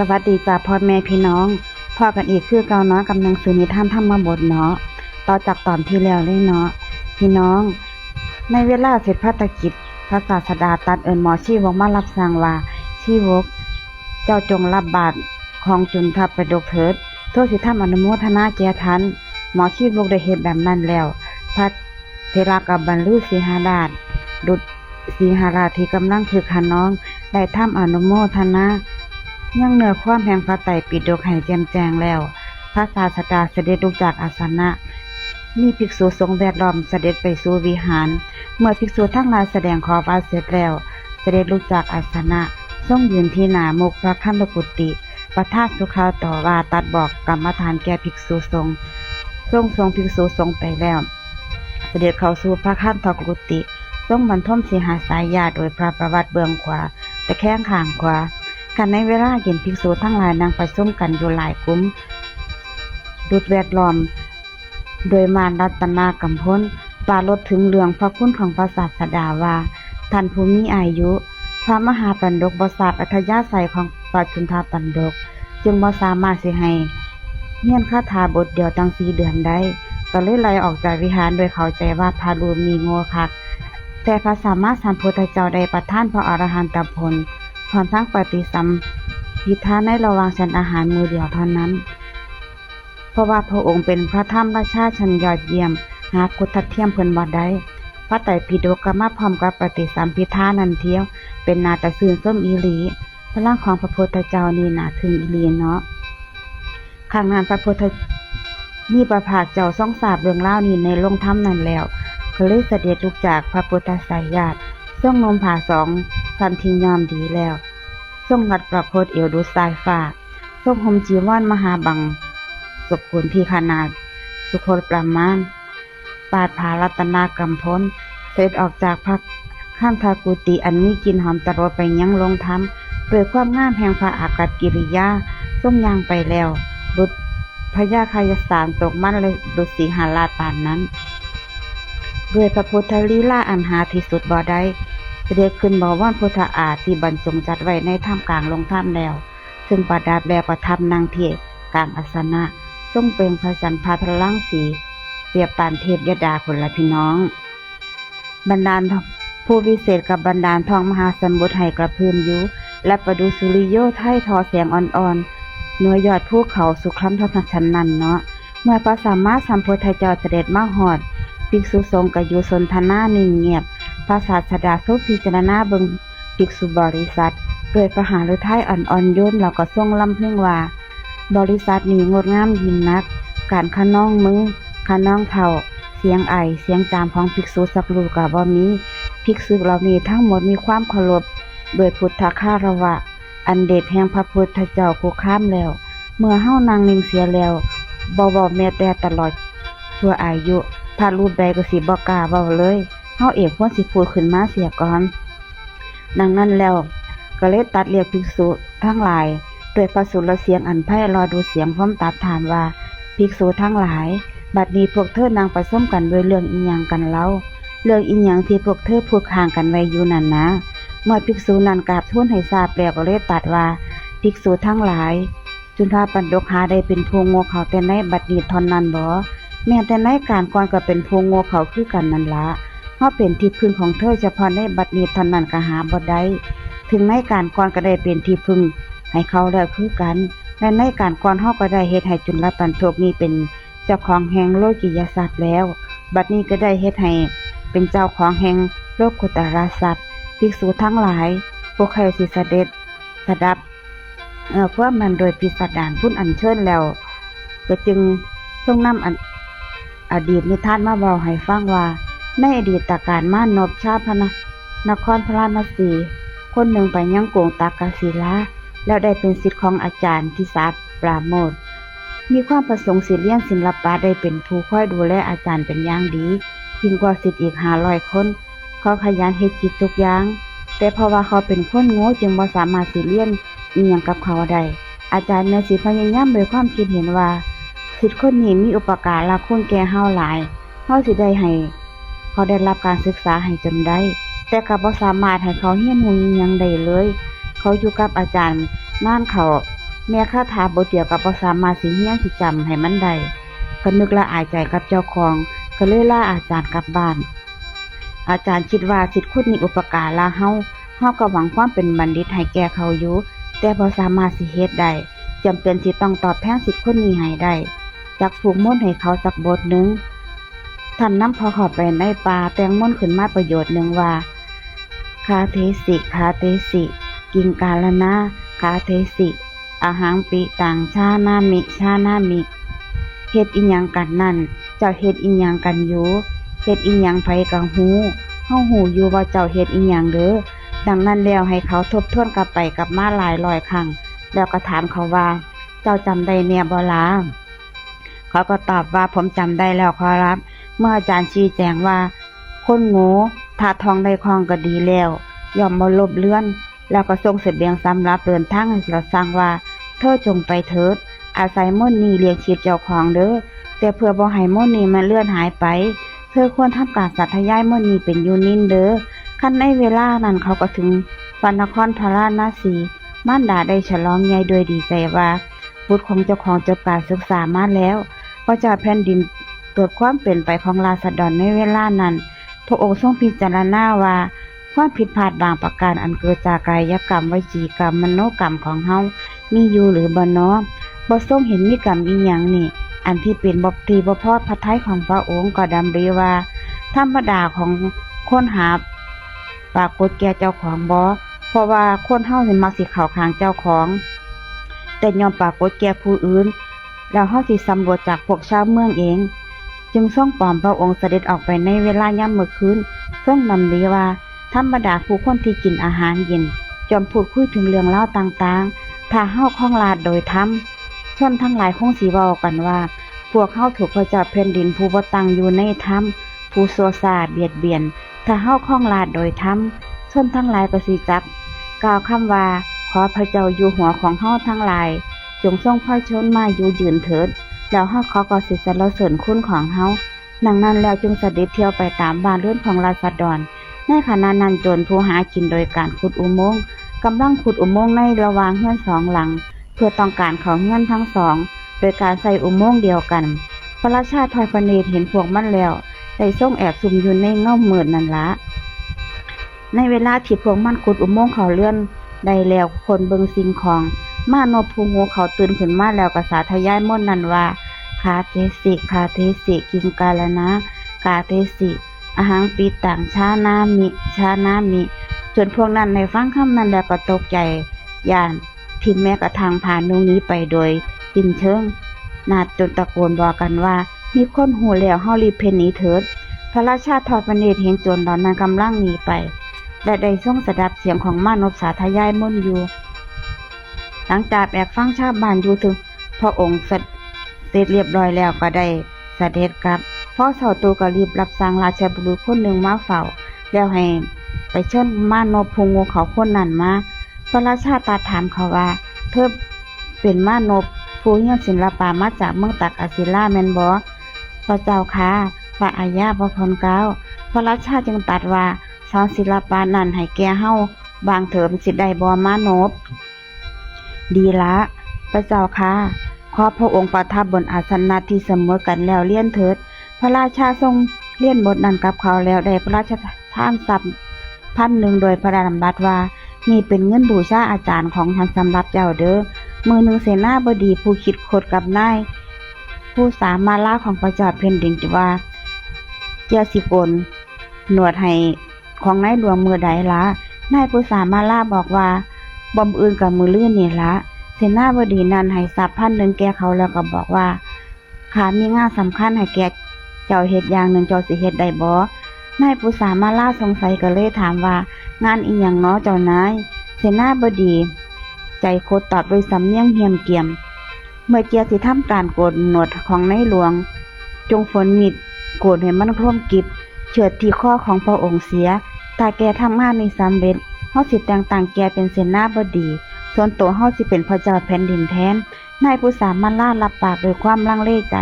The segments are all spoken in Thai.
วัสดีจ้าพ่อแม่พี่น้องพ่อกันอีกคือเก่าเนาะกับหนังสือนิทานธรรมบทเนาะต่อจากตอนที่แล้วเลยเนาะพี่น้องในเวลาเสร็จภารกิจพระศาสดาตรัสเอิ้นหมอชีวกมารับสั่งว่าชีวกเจ้าจงรับบาตรของจุนทัพไปดกเถิดโทษสิทำอนุโมทนาแก่ท่านหมอชีวกได้เฮ็ดแบบนั้นแล้วพระเทระกับบรรลุสีหราชดุจสีหราชที่กำลังคึกขนองได้ทำอนุโมทนายังเหนือความแห่งพระไตรปิฎกให้แจ่มแจ้งแล้วพระศาสดาเสด็จลุกจากอาสนะมีภิกษุสงฆ์แวดล้อมเสด็จไปสู่วิหารเมื่อภิกษุทั้งหลายแสดงขอวาเสร็จแล้วเสด็จลุกจากอาสนะทรงยืนที่หน้ามุขพระคันธกุฏิประทานสุขาวต่อว่าตัดบอกกรรมฐานแก่ภิกษุสงฆ์ทรงภิกษุสงฆ์ไปแล้วเสด็จเข้าสู่พระคันธกุฏิทรงบรรทมสีหาสายญาโดยพระประวัติเบื้องขวาแต่แข้งข้างขวากันในเวลาเย็นภิกษุทั้งหลายนั่งประชุมกันอยู่หลายกลุ่มดุจแวดล้อมโดยมารรัตนากำพลปรารภถึงเรื่องพระคุณของพระศาสดาว่าท่านผู้มีอายุพระมหาปัณฎกบ่ทราบอัธยาศัยของพระจุนทปัณฎกจึงบ่สามารถสิให้เรียนคาถาบทเดียวตั้ง4 เดือนได้ก็เลยไล่ออกจากวิหารโดยเข้าใจว่าพระรูปนี้โง่คักแต่พระสัมมาสัมพุทธเจ้าได้ประทานพระอรหันตผลพร้อมทั้งปฏิสัมภิทาในระหว่างฉันอาหารมื้อเดียวเท่านั้นเพราะว่าพระองค์เป็นพระธรรมราชาชั้นยอดเยี่ยมหากุฏเทียมเพิ่นบ่ได้พระไตรปิฎกก็มาพร้อมกับปฏิสัมภิทานั่นเทียวเป็นนาตะซื่นส้มอีหลีพลังของพระพุทธเจ้านี่น่าถึงอีหลีเนาะครั้งนั้นพระพุทธนี่ประภาคเจ้าทรงทราบเรื่องราวนี้ในโรงธรรมนั้นแล้วก็เลยเสด็จลุกจากพระพุทธสายญาติทรงนมผ้า2 สันทิยอมดีแล้วทรงงัดประพจน์เอวดุจสายฟ้าทรงห่มจีวรมหาบังสกุลที่ขนาดสุโคตประมาณปาดผารัตนากำพลเสด็จออกจากพระคันธกุฏิอันมีกลิ่นหอมตลอดไปยังลงธรรมด้วยความงามแห่งพระอากัปกิริยาทรงย่างไปแล้วดุจพญาคายสารตกมั่นเลยดุจสีหราชปานนั้นด้วยพระพุทธลีลาอันหาที่สุดบ่ได้เสด็จขึ้นบวรพุทธอาฏที่บรรจงจัดไว้ในถ้ำกลางลงถ้ำแล้วซึ่งประดับแล้วประทับนางเทศกลางอาสนะทรงเป็นพระจันทร์พาทลังสีเปรียบปานเทพยดาผลละพี่น้องบรรดาลผู้วิเศษกับบรรดาลทองมหาสมุทรให้กระพืมอยู่และประดุสุริโยไทยทอเสียงอ่อนๆเหนือยอดภูเขาสุขคำทัศชันนั้นเนาะเมื่อพระสัมมาสัมพุทธเจ้าเสด็จมาฮอดภิกษุสงฆ์ก็อยู่สนทนานิ่งเงียบพระศาสดาทรงพิจารณาเบิ่งภิกษุบริษัทโดยพระหฤทัยอ่อนๆโยนแล้วก็ทรงลำพึงว่าบริษัทนี้งดงามยิ่งนักการขน้องมือขน้องเท้าเสียงไอเสียงจามของภิกษุสักลูกก็บ่มีภิกษุเหล่านี้ทั้งหมดมีความเคารพโดยพุทธคารวะอันเดชแห่งพระพุทธเจ้าคู่ข้ามแล้วเมื่อเฮานั่งนิ่งเสียแล้วบ่เว้าแม้แต่ตลอดชั่วอายุพระรูปใดก็สิบ่กล้าเว้าเลยเฮาเองควรสิพูดขึ้นมาเสียก่อนดังนั้นแล้วก็เลยตัดเรียกภิกษุทั้งหลายด้วยพระสุรเสียงอันไพเราะดูเสียงพร้อมตัดถามว่าภิกษุทั้งหลายบัดนี้พวกเธอนั่งประชุมกันด้วยเรื่องอีหยังกันเล่าเรื่องอีหยังที่พวกเธอพูดข้างกันไว้อยู่นั่นนะเมื่อภิกษุนั้นกราบทูลให้ทราบแล้วก็เลยตรัสว่าภิกษุทั้งหลายจุนทปัณฎกหาได้เป็นผู้โง่เขลาแต่ในบัดนี้เท่านั้นบ่แม้แต่ในการก่อนก็เป็นผู้โง่เขลาคือกันนั่นละเฮาเป็นที่พึ่งของเธอเฉพาะในบัดนี้เท่านั้นก็หาบ่ได้ถึงในการก่อนก็ได้เป็นที่พึ่งให้เขาแล้วคือกันและในการก่อนเฮาก็ได้เฮ็ดให้จุลปัณฎกนี้เป็นเจ้าของแห่งโลกิยทรัพย์แล้วบัดนี้ก็ได้เฮ็ดให้เป็นเจ้าของแห่งโลกุตตรทรัพย์ภิกษุทั้งหลายพวกใครสิเสด็จสดับพวกมันโดยพิสดารพุ่นอัญเชิญแล้วก็จึงทรงนำอดีตนิทานมาเว้าให้ฟังว่าในอดีตการมานพชาวพระนครพราณสีคนหนึ่งไปยังกรุงตากศิลาแล้วได้เป็นศิษย์ของอาจารย์ทิสาปราโมทย์มีความประสงค์สิเรียนศิลปะได้เป็นผู้คอยดูแลอาจารย์เป็นอย่างดียิ่งกว่าศิษย์อีก500 คนเขาขยันเฮ็ดกิจทุกอย่างแต่เพราะว่าเขาเป็นคนโง่จึงบ่สามารถสิเรียนอีหยังกับเขาได้อาจารย์เนื้อสิพยายามด้วยความคิดเห็นว่าศิษย์คนนี้มีอุปการะคุณแก่เฮาหลายเฮาสิได้ให้เขาได้รับการศึกษาให้จนได้แต่ก็บ่สามารถให้เขาเรียนรู้อิหยังได้เลยเขาอยู่กับอาจารย์นานเขา แม่คาถาบทเดียวกับบ่สามารถสิเรียนสิจำให้มันได้ก็นึกละอายใจกับเจ้าของก็เลยลาอาจารย์กลับบ้านอาจารย์คิดว่าศิษย์คนนี้อุปการะเฮาก็หวังความเป็นบัณฑิตให้แก่เขาอยู่แต่บ่สามารถสิเฮ็ดได้จำเป็นสิต้องตอบแทนศิษย์คนนี้ให้ได้จักผูกมนต์ให้เขาสักบทหนึ่งท่านนำพอเข้าไปในป่าแต่งมนต์ขึ้นมาประโยชน์หนึ่งว่าคาเทสิคาเทสิกิงกาลนาคาเทสิอาหังปิตังชานามิชานามิเฮ็ดอิหยังกันนั่นเจ้าเฮ็ดอิหยังกันอยู่เฮ็ดอิหยังไผกังหูเฮาหูอยู่ว่าเจ้าเฮ็ดอิหยังเด้อดังนั้นแล้วให้เขาทบทวนกลับไปกลับมาหลายร้อยครั้งแล้วก็ถามเขาว่าเจ้าจำได้แน่บ่ล่ะเขาก็ตอบว่าผมจำได้แล้วขอรับเมื่ออาจารย์ชี้แจงว่าคนโง่ถ้าทองได้คล่องก็ดีแล้วย่อมบ่ลบเลือนแล้วก็ส่งเสบียงสำหรับเดินทางให้เราสั่งว่าเธอจงไปเถิดอาศัยมนต์นี้เลี้ยงชีพเจ้าของเด้อแต่เพื่อบ่ให้มนต์นี้มันเลื่อนหายไปเธอควรทำการสัตยายมนต์นี้เป็นอยู่นิ่นเด้อคันในเวลานั้นเขาก็ถึงพระนครพาราณสีมารดาได้ฉลองใหญ่โดยดีใจว่าบุตรของเจ้าของจบการศึกษามาแล้วพระเจ้าแผ่นดินตรวจความเป็นไปของราษฎรในเวลานั้นพระองค์ทรงพิจารณาว่าความผิดพลาดบางประการอันเกิดจากกายกรรมวจีกรรมมโนกรรมของเฮามีอยู่หรือบ่น้อบ่ทรงเห็นมีกรรมอีหยังนี่อันที่เป็นบ่ตรีบ่พอพระทัยของพระองค์ก็ดำริว่าธรรมดาของคนหาปรากฏแก่เจ้าของบ่เพราะว่าคนเฮานี่มักสิเข้าข้างเจ้าของแต่ยอมปรากฏแก่ผู้อื่นแล้วเฮาสิสำรวจจากพวกชาวเมืองเองจึงทรงปลอมพระองค์เสด็จออกไปในเวลายามมื้อคืนทรงนำดีว่าธรรมดาผู้คนที่กินอาหารเย็นจอมพูดคุยถึงเรื่องเล่าต่างๆถ้าเฮาคล่องลาดโดยธรรมชนทั้งหลายคงสิเว้ากันว่าพวกเฮาถูกพระเจ้าแผ่นดินผู้บ่ตั้งอยู่ในธรรมผู้ชั่วช้าเบียดเบียนถ้าเฮาคล่องลาดโดยธรรมชนทั้งหลายก็สิจักกล่าวคำว่าขอพระเจ้าอยู่หัวของเฮาทั้งหลายจงทรงพระชนมาอยู่ยืนเถิดแล้วเฮาขอก็สิสรรเสริญคุณของเฮาดังนั้นแล้วจึงเสด็จเที่ยวไปตามบ้านเรือนของราษฎรในขณะนั้นโจรผู้หากินโดยการขุดอุโมงค์กำลังขุดอุโมงค์ในระหว่างเฮือนสองหลังเพื่อต้องการเข้าเฮือนทั้งสองโดยการใส่อุโมงค์เดียวกันพระราชาทอดพระเนตรเห็นพวกมันแล้วได้ทรงแอบซุ่มอยู่ในเงามืดนั่นละในเวลาที่พวกมันขุดอุโมงค์เข้าเรือนได้แล้วคนเบิ่งสิ่งของมานพผู้งูเขาตื่นขึ้นมาแล้วก็สาธยายมนต์นั้นว่าคาเทสิคาเทสิกิงกาลนะกาเทสิอาหังปีตังชานามิชานามิจนพวกนั้นในฟังคำนั้นแล้วก็ตกใจย่านทิ่มแม้กระทั่งผ่านตรงนี้ไปโดยสิ้นเชิงนาดจนตะโกนบอกกันว่ามีคนหูแล้วเฮารีบเพ่นหนีเถิดพระราชาทอดพระเนตรเห็นโจรเหล่านั้นกำลังหนีไปและได้ทรงสดับเสียงของมานพสาธยายมนต์อยู่หลังจากแอบฟังชาวบ้านอยู่ถึงพระองค์เสร็จเรียบร้อยแล้วก็ได้เสด็จกลับพ่อเฒ่าตูก็รีบรับสั่งราชบุรุษคนหนึ่งมาเฝ้าแล้วให้ไปเชิญมานพผู้งูเขาคนนั้นมาพระราชาตรัสถามเขาว่าเธอเป็นมานพผู้เฮี้ยนศิลปะมาจากเมืองตักอศิลาแม่นบ่พระเจ้าค่ะพระอาญาพระพรเกล้าพระราชาจึงตรัสว่าสอนศิลปะนั้นให้แก่เฮาบางเถิมสิได้บ่มานพดีละพระเจ้าค่ะขอพระองค์ประทับบนอาสนะที่เสมอกันแล้วเลี้ยนเถิดพระราชาทรงเลี้ยนบทนั้นกับเขาแล้วได้พระราชทานทรัพย์1,000โดยพระดำรัสว่านี่เป็นเงินบูชาอาจารย์ของท่านสำหรับเจ้าเด้อมือหนึ่งเสนาบดีผู้คิดคดกับนายผู้สามาลาของพระเจ้าแผ่นดินว่าเจ้าสิโกนหนวดให้ของนายหลวงมือใดละนายผู้สามาลาบอกว่าบ่มอื่นกับมือลื่นนี่ละเสนาบดีนั้นให้ทรัพย์1,000แก่เขาแล้วก็บอกว่าข้ามีงานสำคัญให้แก่เจ้าเฮ็ดอย่างหนึ่งเจ้าสิเฮ็ดได้บ่นายผู้สามาลาสงสัยก็เลยถามว่างานอีหยังเนาะเจ้านายเสนาบดีใจโคตรตอบด้วยสำเนียงเหี่ยมเกียมเมื่อเจียสิทำการโกนหนวดของนายหลวงจงฝนมีดโกนให้มันคล่มกิบเฉิดที่ข้อของพระองค์เสียถ้าแกทำงานนี้สำเร็จเฮาสิแต่งตั้งแกเป็นเสนาบดีส่วนตัวเฮาสิเป็นพระเจ้าแผ่นดินแทนนายผู้สามาลารับปากด้วยความลังเลใจ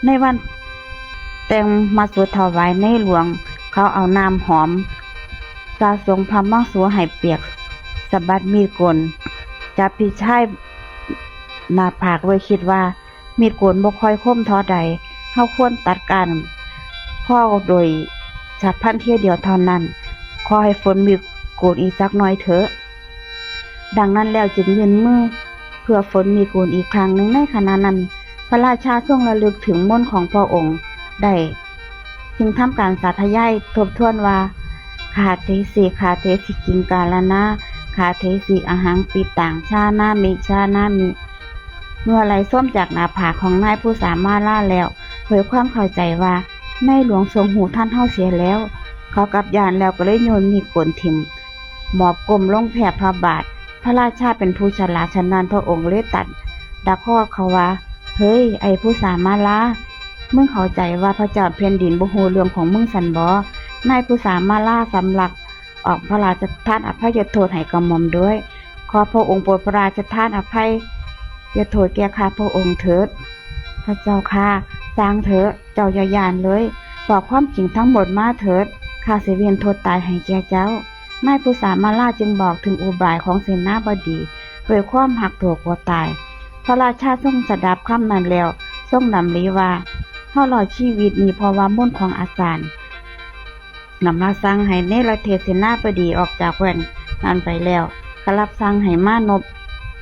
ในวันแต่งมาสวดถวายในหลวงเขาเอาน้ำหอมสาสงพระมังสัวให้เปียกสะบัดมีดกล จับพี่ชายหน้าผากโดยคิดว่ามีดโกนบ่ค่อยคมเท่าใดเฮาควรตัดกันพ่อโดยฉับพลันเที่ยวเดียวเท่านั้นขอให้ฝนมีดโกนอีกสักหน่อยเถอะดังนั้นแล้วจึงยื่นมือเพื่อฝนมีดโกนอีกครั้งหนึ่งในขณะนั้นพระราชาทรงระลึกถึงมนต์ของพระองค์ได้จึงทำการสาธยายทบทวนว่าขาเทสิขาเทสิกิงกาลนาขาเทสิอหังปิต่างชานามิชานามิเมื่อไหลส้มจากหน้าผากของนายผู้สามารถล่าแล้วเผยความเข้าใจว่าในหลวงทรงหูท่านเฮาเสียแล้วเขากลับยานแล้วก็เลยโยนมีดโกนทิ่มหมอบก้มลงแผ่พระบาทพระราชาเป็นผู้ฉลาดฉะนั้นพระองค์เลยตัดดักข้อเขาว่าเฮ้ยไอ้ผู้สามารถล่ามึงเข้าใจว่าพระเจ้าแผ่นดินบ่ฮู้เรื่องของมึงสันบ่นายผู้สามารถล่าสำลักออกพระราชทานอภัยโทษให้กระหม่อมด้วยขอพระองค์โปรดพระราชทานอภัยโทษแก่ข้าพระองค์เถิดพระเจ้าค่ะสร้างเถิดเจ้าอย่าย่านเลยบอกความจริงทั้งหมดมาเถิดข้าสิเวียนโทษตายให้แก่เจ้านายผู้สามารถล่าจึงบอกถึงอุบายของเสนาบดีโดยความหักตัวกลัวตายพระราชาทรงสดับคำนั้นแล้วทรงดำริว่าเฮารอดชีวิตนี้เพราะว่ามนต์ของอาจารย์นำมาสั่งให้เนรเทศเสนาบดีออกจากแคว้นนั้นไปแล้วก็รับสั่งให้มานพ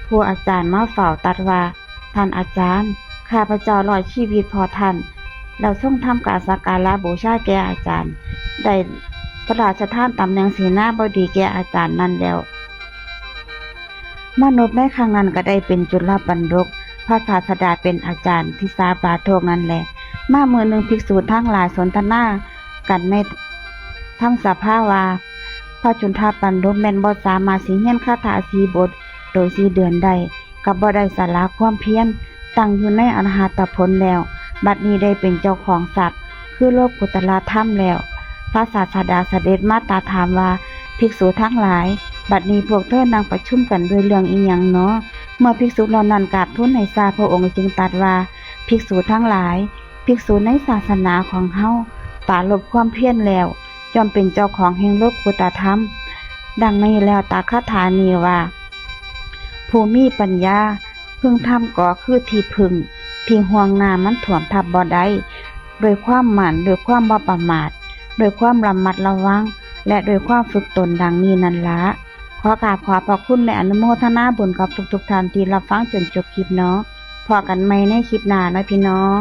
ผู้อาจารย์มาเฝ้าตรัสว่าท่านอาจารย์ข้าพเจ้ารอดชีวิตพอท่านแล้วทรงทำการสักการะบูชาแก่อาจารย์ได้พระราชทานตำแหน่งเสนาบดีแก่อาจารย์นั้นแล้วมนุษย์ในครั้งนั้นก็ได้เป็นจุลปันดกพระศาสดาเป็นอาจารย์ที่สาบาโทกนั่นแหละมามือหนึ่งภิกษุทั้งหลายสนทนากันในทั้งสภาวาพระจุนทปันดกแม่นบ่สามารถสิเฮียนคาถาสีบทโดยสีเดือนได้กับบ่ได้สาระความเพียรตั้งอยู่ในอรหัตผลแล้วบัดนี้ได้เป็นเจ้าของทรัพย์คือโลกุตละธรรมแล้วพระศาสดาเสด็จมาตรัสถามว่าภิกษุทั้งหลายบัดนี้พวกเธอนั่งประชุมกันด้วยเรื่องอีหยังเนาะเมื่อภิกษุเหล่านั้นกราบทูลให้ทราบพระองค์จึงตรัสว่าภิกษุทั้งหลายภิกษุในศาสนาของเฮาปราลบความเพียรแล้วย่อมเป็นเจ้าของแห่งโลกุตธรรมดังนี้แล้วตาคาถานี้ว่าผู้มีปัญญาพึงทำก็คือที่พึงที่ห่วงน้ำมันถ่วมทับบ่ได้โดยความหมั่นโดยความบ่ประมาทโดยความระมัดระวังและโดยความฝึกตนดังนี้นั่นละขอกราบขอบพระคุณและอนุโมทนาบุญกับทุกท่านที่รับฟังจนจบคลิปเนาะพอกันใหม่ในคลิปหน้านะพี่น้อง